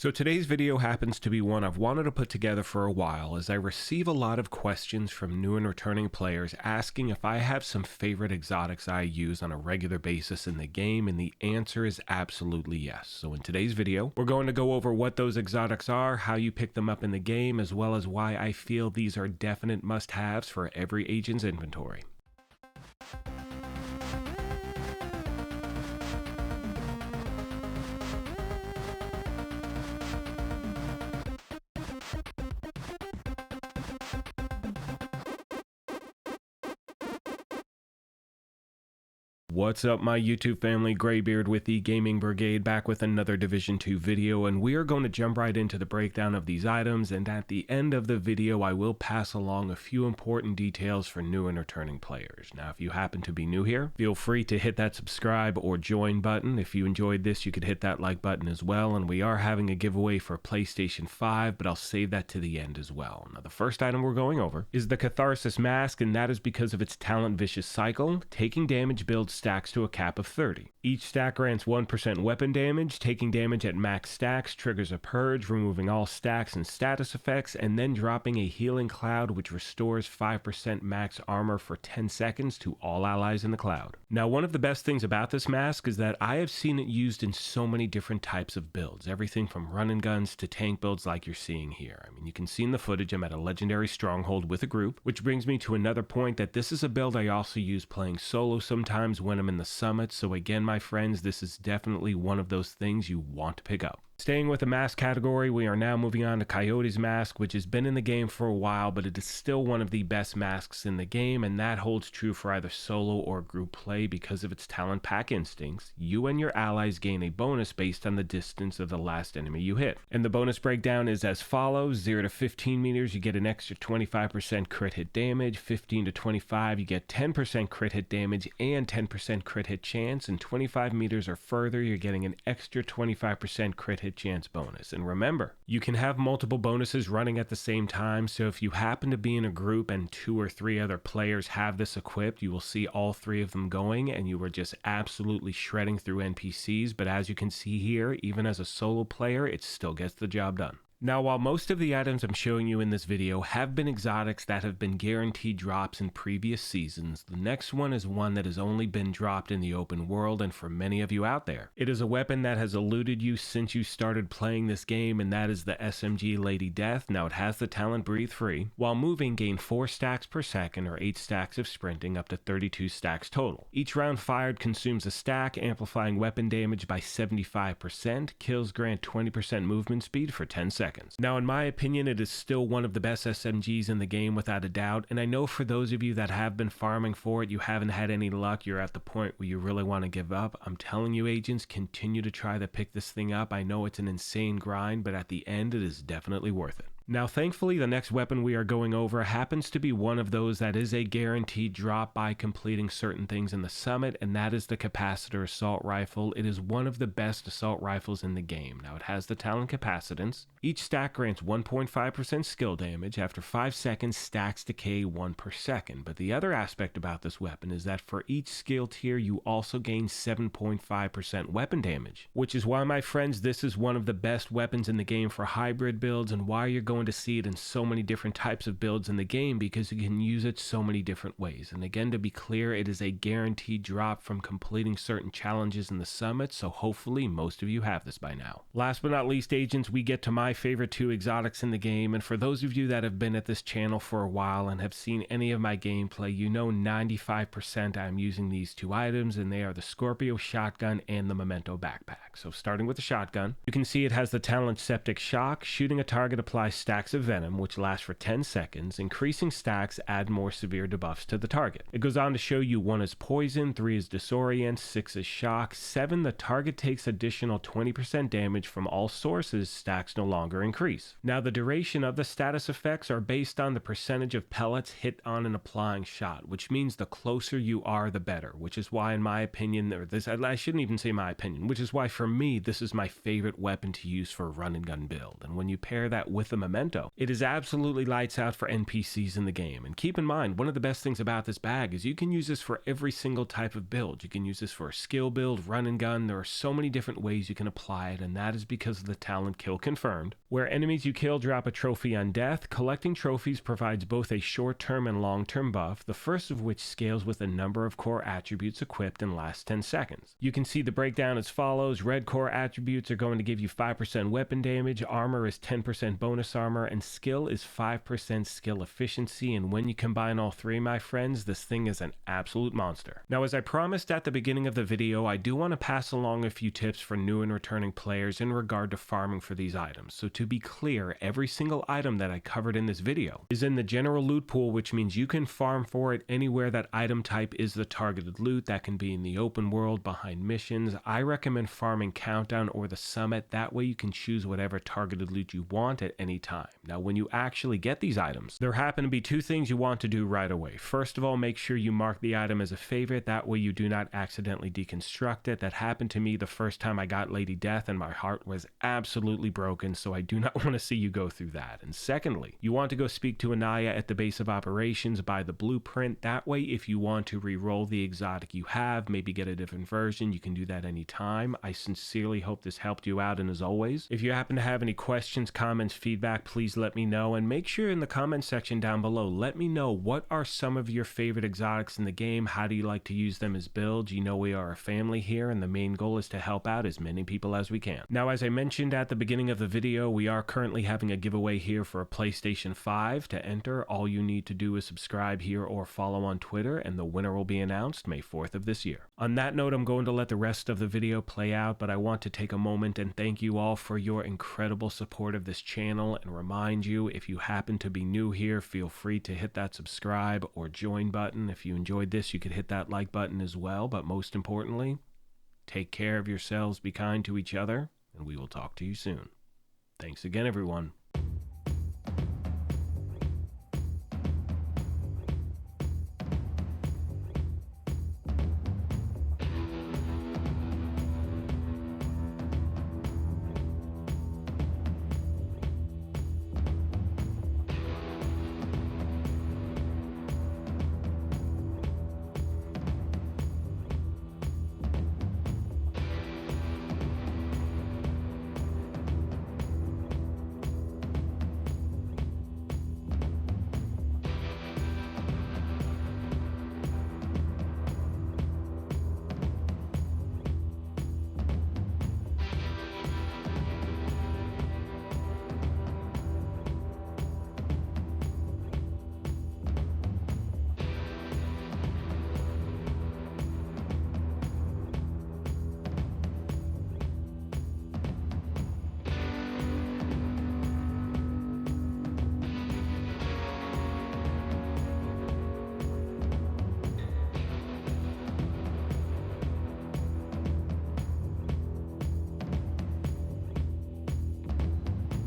So today's video happens to be one I've wanted to put together for a while, as I receive a lot of questions from new and returning players asking if I have some favorite exotics I use on a regular basis in the game, and the answer is absolutely yes. So in today's video, we're going to go over what those exotics are, how you pick them up in the game, as well as why I feel these are definite must-haves for every agent's inventory. What's up, my YouTube family? Graybeard with the Gaming Brigade, back with another Division 2 video, and we are going to jump right into the breakdown of these items, and at the end of the video I will pass along a few important details for new and returning players. Now, if you happen to be new here, feel free to hit that subscribe or join button. If you enjoyed this, you could hit that like button as well, and we are having a giveaway for PlayStation 5, but I'll save that to the end as well. Now, the first item we're going over is the Catharsis Mask, and that is because of its talent Vicious Cycle. Taking damage builds stacks to a cap of 30. Each stack grants 1% weapon damage. Taking damage at max stacks triggers a purge, removing all stacks and status effects, and then dropping a healing cloud which restores 5% max armor for 10 seconds to all allies in the cloud. Now, one of the best things about this mask is that I have seen it used in so many different types of builds, everything from run and guns to tank builds like you're seeing here. I mean, you can see in the footage I'm at a legendary stronghold with a group, which brings me to another point that this is a build I also use playing solo sometimes when I'm in the summit. So again, my friends, this is definitely one of those things you want to pick up. Staying with the mask category, we are now moving on to Coyote's Mask, which has been in the game for a while, but it is still one of the best masks in the game, and that holds true for either solo or group play because of its talent pack instincts. You and your allies gain a bonus based on the distance of the last enemy you hit. And the bonus breakdown is as follows: 0 to 15 meters, you get an extra 25% crit hit damage. 15 to 25, you get 10% crit hit damage and 10% crit hit chance. And 25 meters or further, you're getting an extra 25% crit hit chance bonus. And remember, you can have multiple bonuses running at the same time, so if you happen to be in a group and 2 or 3 other players have this equipped, you will see all 3 of them going and you are just absolutely shredding through NPCs. But as you can see here, even as a solo player, it still gets the job done. Now, while most of the items I'm showing you in this video have been exotics that have been guaranteed drops in previous seasons, the next one is one that has only been dropped in the open world, and for many of you out there, it is a weapon that has eluded you since you started playing this game, and that is the SMG Lady Death. Now, it has the talent Breathe Free. While moving, gain 4 stacks per second or 8 stacks of sprinting, up to 32 stacks total. Each round fired consumes a stack, amplifying weapon damage by 75%. Kills grant 20% movement speed for 10 seconds. Now, in my opinion, it is still one of the best SMGs in the game without a doubt, and I know for those of you that have been farming for it, you haven't had any luck, you're at the point where you really want to give up. I'm telling you, agents, continue to try to pick this thing up. I know it's an insane grind, but at the end, it is definitely worth it. Now, thankfully, the next weapon we are going over happens to be one of those that is a guaranteed drop by completing certain things in the summit, and that is the Capacitor Assault Rifle. It is one of the best assault rifles in the game. Now, it has the talent Capacitance. Each stack grants 1.5% skill damage. After 5 seconds, stacks decay 1 per second. But the other aspect about this weapon is that for each skill tier, you also gain 7.5% weapon damage, which is why, my friends, this is one of the best weapons in the game for hybrid builds, and why you're going to see it in so many different types of builds in the game, because you can use it so many different ways. And again, to be clear, it is a guaranteed drop from completing certain challenges in the summit, so hopefully most of you have this by now. Last but not least, agents, we get to my favorite 2 exotics in the game, and for those of you that have been at this channel for a while and have seen any of my gameplay, you know 95% I'm using these 2 items, and they are the Scorpio Shotgun and the Memento Backpack. So starting with the shotgun, you can see it has the talent Septic Shock. Shooting a target applies stacks of venom, which last for 10 seconds. Increasing stacks add more severe debuffs to the target. It goes on to show you 1 is poison, 3 is disorient, 6 is shock, 7 the target takes additional 20% damage from all sources, stacks no longer increase. Now, the duration of the status effects are based on the percentage of pellets hit on an applying shot, which means the closer you are, the better, which is why, in my opinion, or this, I shouldn't even say my opinion, which is why for me, this is my favorite weapon to use for a run and gun build. And when you pair that with a memento. It is absolutely lights out for NPCs in the game, and keep in mind, one of the best things about this bag is you can use this for every single type of build. You can use this for a skill build, run and gun. There are so many different ways you can apply it, and that is because of the talent Kill Confirmed. Where enemies you kill drop a trophy on death, collecting trophies provides both a short-term and long-term buff, the first of which scales with the number of core attributes equipped and lasts 10 seconds. You can see the breakdown as follows. Red core attributes are going to give you 5% weapon damage, armor is 10% bonus armor, and skill is 5% skill efficiency, and when you combine all three, my friends, this thing is an absolute monster. Now, as I promised at the beginning of the video, I do want to pass along a few tips for new and returning players in regard to farming for these items. So to be clear, every single item that I covered in this video is in the general loot pool, which means you can farm for it anywhere that item type is the targeted loot. That can be in the open world, behind missions. I recommend farming Countdown or the Summit. That way you can choose whatever targeted loot you want at any time. Now, when you actually get these items, there happen to be two things you want to do right away. First of all, make sure you mark the item as a favorite. That way you do not accidentally deconstruct it. That happened to me the first time I got Lady Death, and my heart was absolutely broken, so I do not want to see you go through that. And secondly, you want to go speak to Anaya at the base of operations, buy the blueprint. That way, if you want to re-roll the exotic you have, maybe get a different version, you can do that anytime. I sincerely hope this helped you out, and as always, if you happen to have any questions, comments, feedback, please let me know, and make sure in the comment section down below, let me know what are some of your favorite exotics in the game. How do you like to use them as builds? You know we are a family here, and the main goal is to help out as many people as we can. Now, as I mentioned at the beginning of the video, we are currently having a giveaway here for a PlayStation 5. To enter, all you need to do is subscribe here or follow on Twitter, and the winner will be announced May 4th of this year. On that note, I'm going to let the rest of the video play out, but I want to take a moment and thank you all for your incredible support of this channel, and remind you, if you happen to be new here, feel free to hit that subscribe or join button. If you enjoyed this, you could hit that like button as well, but most importantly, take care of yourselves, be kind to each other, and we will talk to you soon. Thanks again, everyone.